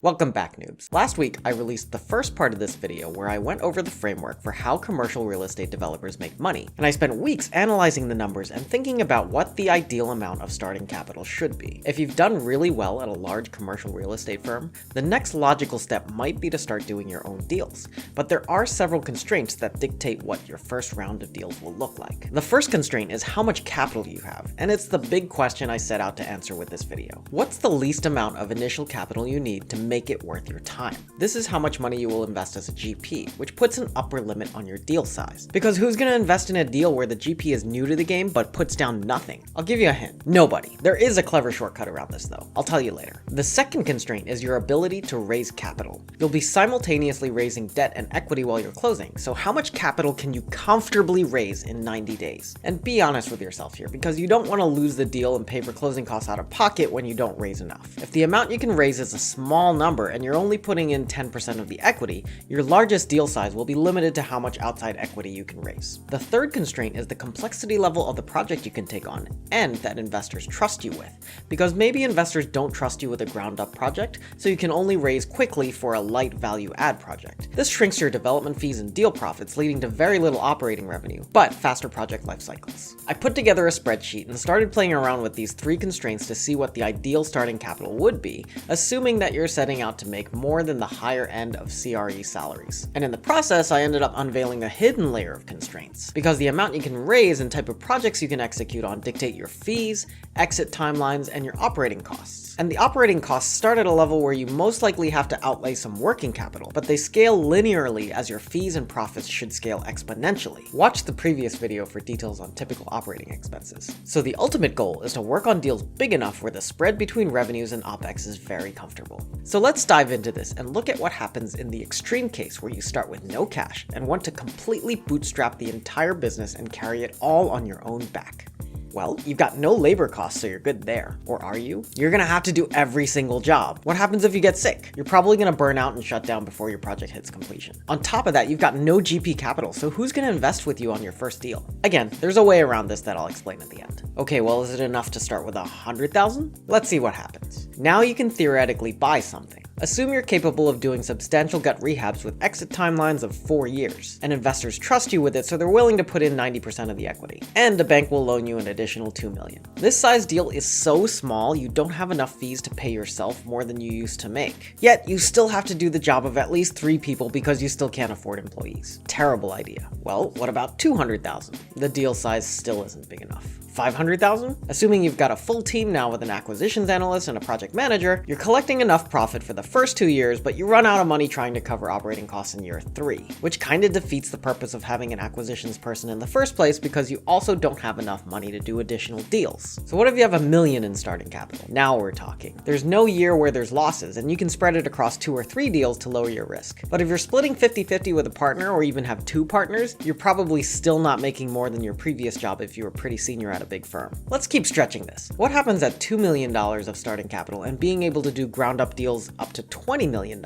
Welcome back, noobs. Last week, I released the first part of this video where I went over the framework for how commercial real estate developers make money, and I spent weeks analyzing the numbers and thinking about what the ideal amount of starting capital should be. If you've done really well at a large commercial real estate firm, the next logical step might be to start doing your own deals, but there are several constraints that dictate what your first round of deals will look like. The first constraint is how much capital you have, and it's the big question I set out to answer with this video. What's the least amount of initial capital you need to make it worth your time? This is how much money you will invest as a GP, which puts an upper limit on your deal size. Because who's going to invest in a deal where the GP is new to the game but puts down nothing? I'll give you a hint. Nobody. There is a clever shortcut around this though. I'll tell you later. The second constraint is your ability to raise capital. You'll be simultaneously raising debt and equity while you're closing, so how much capital can you comfortably raise in 90 days? And be honest with yourself here, because you don't want to lose the deal and pay for closing costs out of pocket when you don't raise enough. If the amount you can raise is a small number and you're only putting in 10% of the equity, your largest deal size will be limited to how much outside equity you can raise. The third constraint is the complexity level of the project you can take on and that investors trust you with, because maybe investors don't trust you with a ground up project, so you can only raise quickly for a light value add project. This shrinks your development fees and deal profits, leading to very little operating revenue, but faster project life cycles. I put together a spreadsheet and started playing around with these three constraints to see what the ideal starting capital would be, assuming that you're setting out to make more than the higher end of CRE salaries. And in the process, I ended up unveiling a hidden layer of constraints, because the amount you can raise and type of projects you can execute on dictate your fees, exit timelines, and your operating costs. And the operating costs start at a level where you most likely have to outlay some working capital, but they scale linearly as your fees and profits should scale exponentially. Watch the previous video for details on typical operating expenses. So the ultimate goal is to work on deals big enough where the spread between revenues and OPEX is very comfortable. So let's dive into this and look at what happens in the extreme case where you start with no cash and want to completely bootstrap the entire business and carry it all on your own back. Well, you've got no labor costs, so you're good there. Or are you? You're gonna have to do every single job. What happens if you get sick? You're probably gonna burn out and shut down before your project hits completion. On top of that, you've got no GP capital, so who's gonna invest with you on your first deal? Again, there's a way around this that I'll explain at the end. Okay, well, is it enough to start with 100,000? Let's see what happens. Now you can theoretically buy something. Assume you're capable of doing substantial gut rehabs with exit timelines of 4 years, and investors trust you with it, so they're willing to put in 90% of the equity. And the bank will loan you an additional $2 million. This size deal is so small, you don't have enough fees to pay yourself more than you used to make. Yet, you still have to do the job of at least 3 people because you still can't afford employees. Terrible idea. Well, what about 200,000? The deal size still isn't big enough. 500,000? Assuming you've got a full team now with an acquisitions analyst and a project manager, you're collecting enough profit for the first 2 years, but you run out of money trying to cover operating costs in year 3, which kind of defeats the purpose of having an acquisitions person in the first place because you also don't have enough money to do additional deals. So what if you have $1 million in starting capital? Now we're talking. There's no year where there's losses, and you can spread it across 2 or 3 deals to lower your risk. But if you're splitting 50-50 with a partner or even have 2 partners, you're probably still not making more than your previous job if you were pretty senior at a big firm. Let's keep stretching this. What happens at $2 million of starting capital and being able to do ground up deals up to $20 million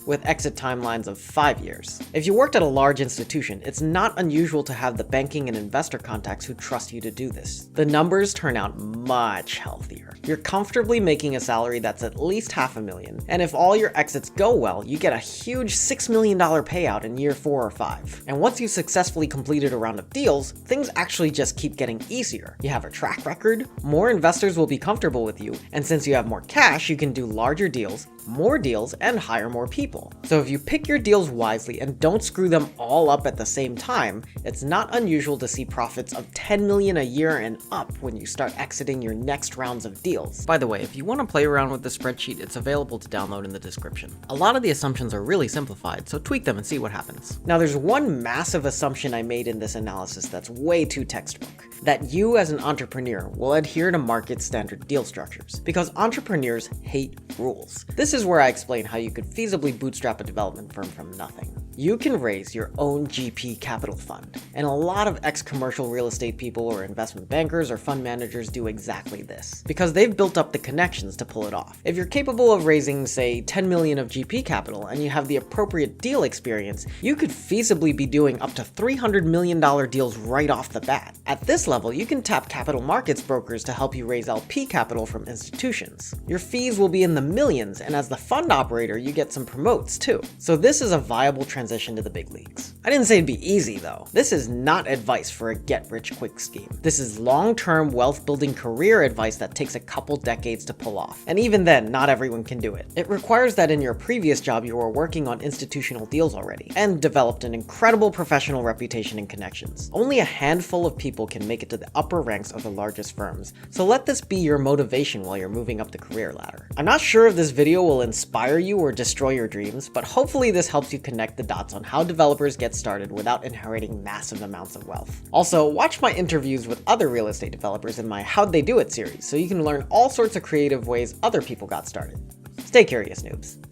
with exit timelines of 5 years? If you worked at a large institution, it's not unusual to have the banking and investor contacts who trust you to do this. The numbers turn out much healthier. You're comfortably making a salary that's at least $500,000, and if all your exits go well, you get a huge $6 million payout in year 4 or 5. And once you've successfully completed a round of deals, things actually just keep getting easier. You have a track record, more investors will be comfortable with you, and since you have more cash, you can do larger deals, more deals, and hire more people. So if you pick your deals wisely and don't screw them all up at the same time, it's not unusual to see profits of $10 million a year and up when you start exiting your next rounds of deals. By the way, if you want to play around with the spreadsheet, it's available to download in the description. A lot of the assumptions are really simplified, so tweak them and see what happens. Now there's one massive assumption I made in this analysis that's way too textbook: that you as an entrepreneur will adhere to market standard deal structures, because entrepreneurs hate rules. This is where I explain how you could feasibly bootstrap a development firm from nothing. You can raise your own GP capital fund, and a lot of ex-commercial real estate people or investment bankers or fund managers do exactly this, because they've built up the connections to pull it off. If you're capable of raising, say, 10 million of GP capital and you have the appropriate deal experience, you could feasibly be doing up to $300 million deals right off the bat. At this level, you can tap capital markets brokers to help you raise LP capital from institutions. Your fees will be in the millions, and as the fund operator, you get some promotes too. So this is a viable transition to the big leagues. I didn't say it'd be easy though. This is not advice for a get-rich-quick scheme. This is long-term wealth-building career advice that takes a couple decades to pull off. And even then, not everyone can do it. It requires that in your previous job you were working on institutional deals already, and developed an incredible professional reputation and connections. Only a handful of people can make it to the upper ranks of the largest firms, so let this be your motivation while you're moving up the career ladder. I'm not sure if this video will inspire you or destroy your dreams, but hopefully this helps you connect the dots on how developers get started without inheriting massive amounts of wealth. Also, watch my interviews with other real estate developers in my How'd They Do It series, so you can learn all sorts of creative ways other people got started. Stay curious, noobs.